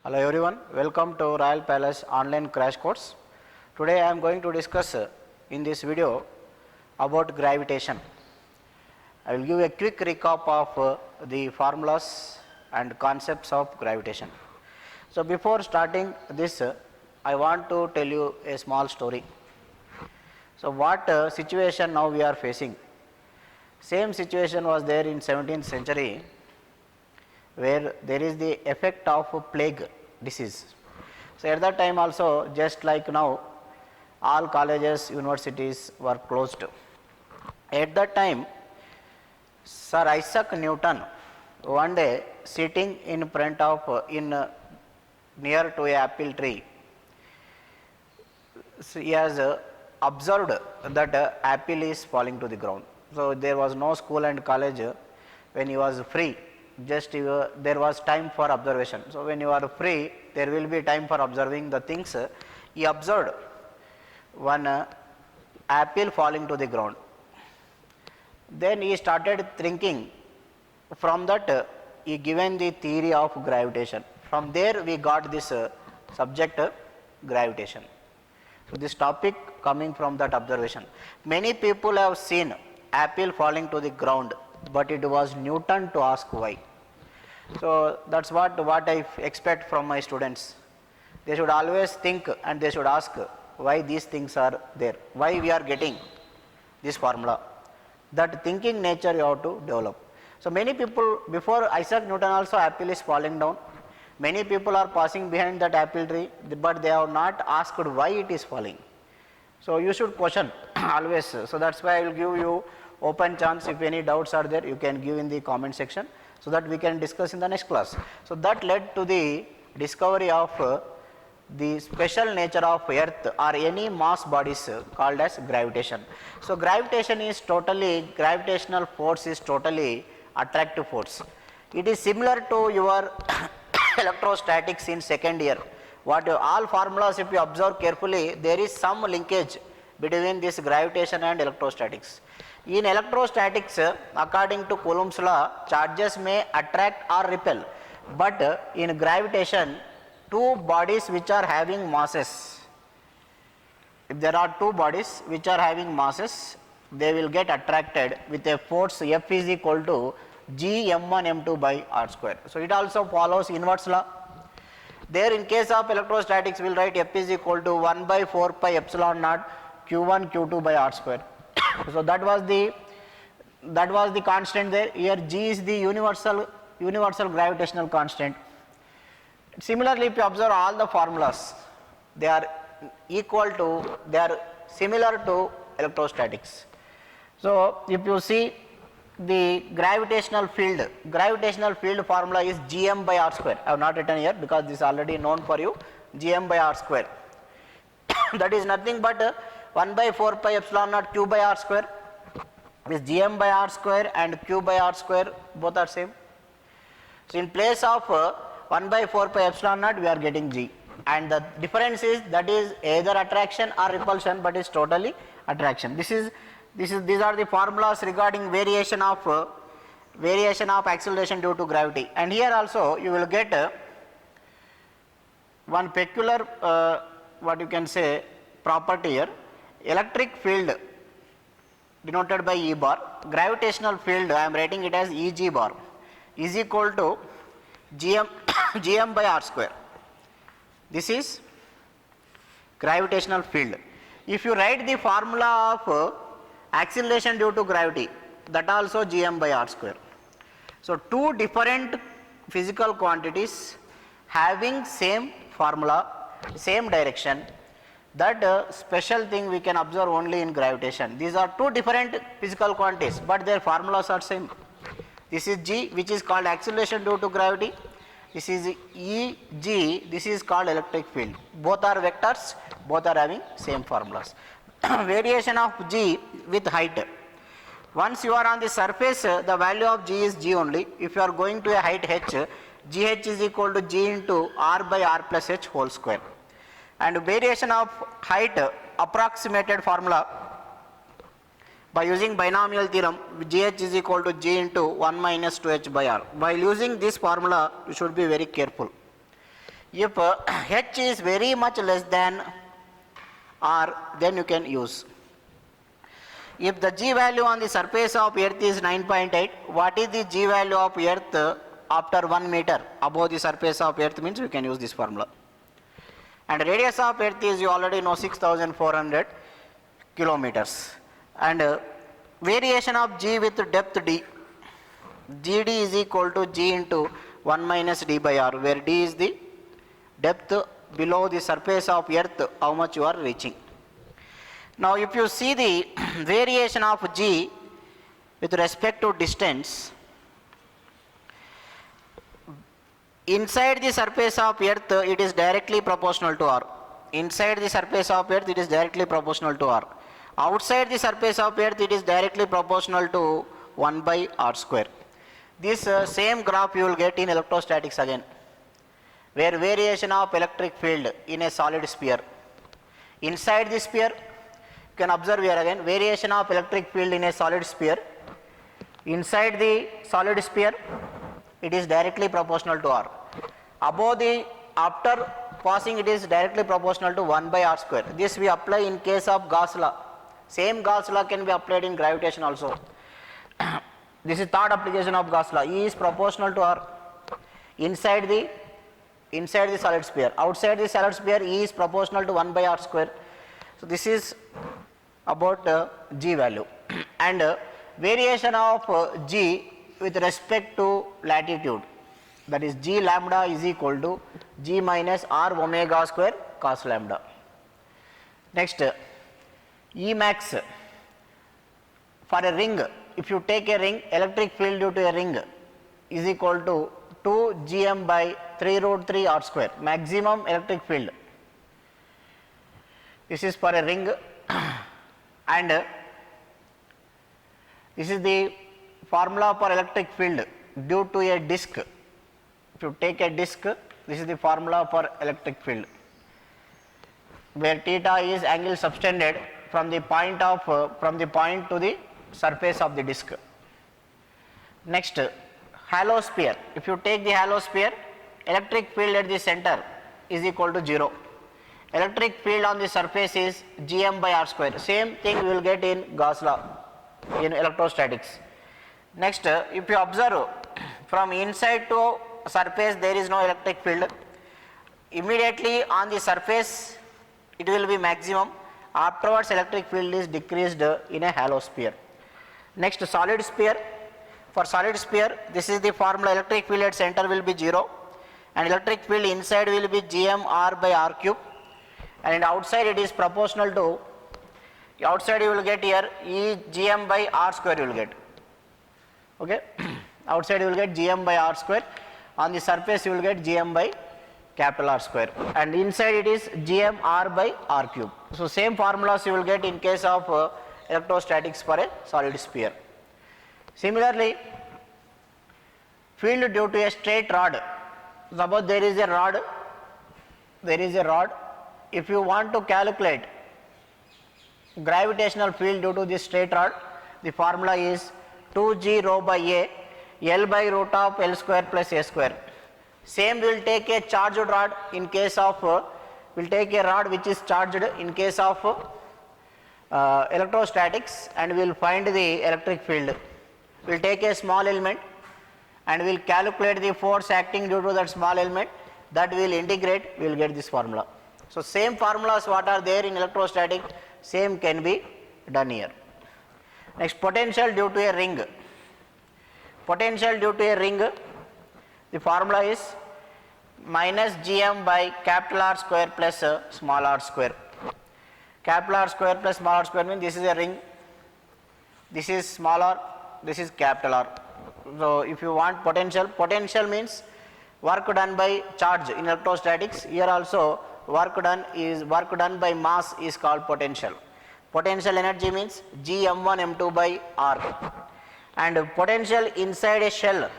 Hello everyone, welcome to Royal Palace online crash course. Today I am going to discuss in this video about gravitation. I will give a quick recap of the formulas and concepts of gravitation. So before starting this, I want to tell you a small story. So what situation now we are facing? Same situation was there in 17th century, where there is the effect of plague disease. So at that time also, just like now, all colleges, universities were closed. At that time, Sir Isaac Newton, one day sitting in front of near to a apple tree, so he has observed that apple is falling to the ground. So there was no school and college when he was free. Just there was time for observation. So when you are free, there will be time for observing the things. He observed one apple falling to the ground. Then he started thinking. From that, he given the theory of gravitation. From there, we got this subject gravitation. So this topic coming from that observation. Many people have seen apple falling to the ground, but it was Newton to ask why. So that's what I expect from my students. They should always think and they should ask why these things are there, why we are getting this formula. That thinking nature you have to develop. So many people, before Isaac Newton also, apple is falling down. Many people are passing behind that apple tree, but they have not asked why it is falling. So you should question always. So that's why I will give you open chance. If any doubts are there, you can give in the comment section, so that we can discuss in the next class. So that led to the discovery of the special nature of earth or any mass bodies called as gravitation. So gravitational force is totally attractive force. It is similar to your electrostatics in second year. What all formulas, if you observe carefully, there is some linkage between this gravitation and electrostatics. In electrostatics, according to Coulomb's law, charges may attract or repel, but in gravitation, two bodies which are having masses, if there are two bodies which are having masses, they will get attracted with a force F is equal to G m1 m2 by r square. So it also follows inverse law. There in case of electrostatics, we will write F is equal to 1 by 4 pi epsilon naught q1 q2 by r square. So that was the constant there. Here G is the universal gravitational constant. Similarly, if you observe all the formulas, they are similar to electrostatics. So if you see the gravitational field formula is Gm by r square. I have not written here because this is already known for you. Gm by r square. That is nothing but 1 by 4 pi epsilon naught q by r square. This Gm by r square and q by r square both are same. So in place of 1 by 4 pi epsilon naught, we are getting G, and the difference is that is either attraction or repulsion, but is totally attraction. These are the formulas regarding variation of acceleration due to gravity. And here also you will get one peculiar what you can say property here. Electric field denoted by E bar, gravitational field I am writing it as Eg bar, is equal to Gm by r square. This is gravitational field. If you write the formula of acceleration due to gravity, that also Gm by r square. So two different physical quantities having same formula, same direction. That special thing we can observe only in gravitation. These are two different physical quantities, but their formulas are same. This is G, which is called acceleration due to gravity. This is Eg, this is called electric field. Both are vectors, both are having same formulas. Variation of G with height. Once you are on the surface, the value of G is G only. If you are going to a height h, Gh is equal to G into r by r plus h whole square. And variation of height approximated formula by using binomial theorem, Gh is equal to G into 1 minus 2h by r. While using this formula, you should be very careful. If h is very much less than r, then you can use. If the g value on the surface of earth is 9.8, what is the g value of earth after 1 meter above the surface of earth, means we can use this formula. And radius of earth is, you already know, 6400 kilometers. And variation of g with depth d, gd is equal to g into 1 minus d by r, where d is the depth below the surface of earth, how much you are reaching. Now if you see the variation of g with respect to distance, inside the surface of earth it is directly proportional to r. Inside the surface of earth it is directly proportional to r. Outside the surface of earth it is directly proportional to 1 by r square. This same graph you will get in electrostatics again, where variation of electric field in a solid sphere. Inside the sphere, you can observe here again, variation of electric field in a solid sphere. Inside the solid sphere, it is directly proportional to r. Above the, after passing, it is directly proportional to 1 by r square. This we apply in case of Gauss law. Same Gauss law can be applied in gravitation also. This is third application of Gauss law. E is proportional to r inside the solid sphere. Outside the solid sphere, E is proportional to 1 by r square. So this is about g value. And variation of g with respect to latitude, that is g lambda is equal to g minus r omega square cos lambda. Next, E max for a ring. If you take a ring, electric field due to a ring is equal to 2 gm by 3 root 3 r square, maximum electric field. This is for a ring. And this is the formula for electric field due to a disc. If you take a disc, this is the formula for electric field, where theta is angle subtended from the point to the surface of the disc. Next, halo sphere. If you take the halo sphere, electric field at the center is equal to 0. Electric field on the surface is gm by r square. Same thing we will get in Gauss law in electrostatics. Next, if you observe from inside to surface, there is no electric field. Immediately on the surface it will be maximum. Afterwards electric field is decreased in a halo sphere. Next, solid sphere. For solid sphere, this is the formula. Electric field at center will be 0 and electric field inside will be gm r by r cube, and outside it is proportional to, outside you will get here E gm by r square you will get. Okay. Outside you will get gm by r square, on the surface you will get gm by capital R square, and inside it is gm r by r cube. So same formulas you will get in case of electrostatics for a solid sphere. Similarly, field due to a straight rod. Suppose there is a rod, if you want to calculate gravitational field due to this straight rod, the formula is 2g rho by a, L by root of L square plus a square. Same we will take a charged rod in case of, we will take a rod which is charged in case of electrostatics, and we will find the electric field. We will take a small element and we will calculate the force acting due to that small element, that we will integrate, we will get this formula. So same formulas what are there in electrostatic, same can be done here. Next, potential due to a ring. Potential due to a ring, the formula is minus gm by capital R square plus small r square. Capital R square plus small r square means this is a ring, this is small r, this is capital R. So if you want potential, potential means work done by charge in electrostatics. Here also work done by mass is called potential. Potential energy means Gm1 m2 by r, and potential inside a shell,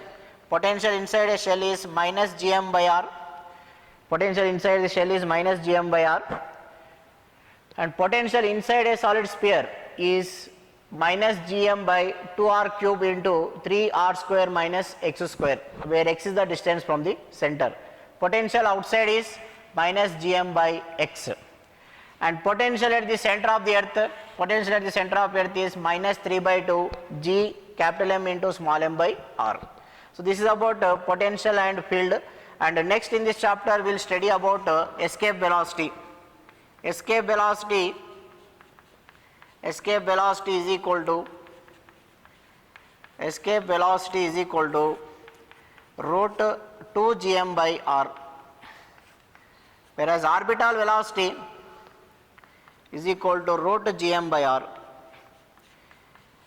potential inside a shell is minus gm by r, potential inside the shell is minus gm by r, and potential inside a solid sphere is minus gm by 2r cube into 3r square minus x square, where x is the distance from the center. potential outside is minus Gm by x, and potential at the center of the earth, is minus 3 by 2 G capital M into small m by r. So this is about potential and field, and next in this chapter we will study about escape velocity. Escape velocity is equal to root 2 Gm by r, whereas orbital velocity is equal to root Gm by r,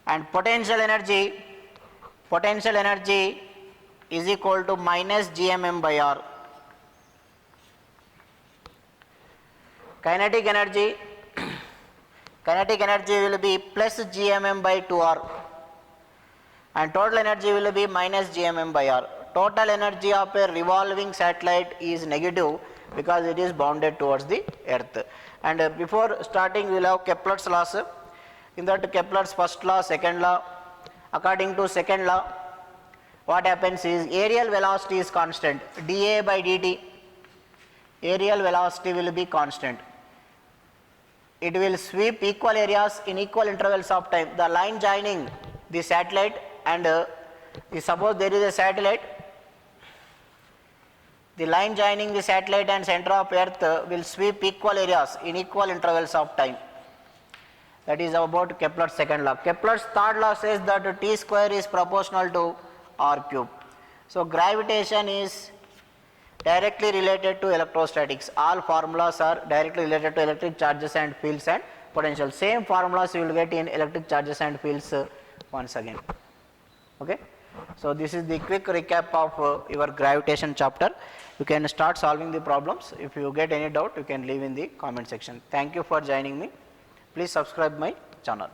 and potential energy is equal to minus Gmm by r. Kinetic energy will be plus Gmm by 2r, and total energy will be minus Gmm by r. Total energy of a revolving satellite is negative because it is bounded towards the earth. And before starting we will have Kepler's laws. In that Kepler's first law, second law. According to second law, what happens is aerial velocity is constant, dA by dt. Aerial velocity will be constant. It will sweep equal areas in equal intervals of time. The line joining the satellite and suppose there is a satellite, the line joining the satellite and center of earth will sweep equal areas in equal intervals of time. That is about Kepler's second law. Kepler's third law says that T square is proportional to R cube. So gravitation is directly related to electrostatics. All formulas are directly related to electric charges and fields and potential. Same formulas you will get in electric charges and fields once again. Okay. So this is the quick recap of your gravitation chapter. You can start solving the problems. If you get any doubt, you can leave in the comment section. Thank you for joining me. Please subscribe my channel.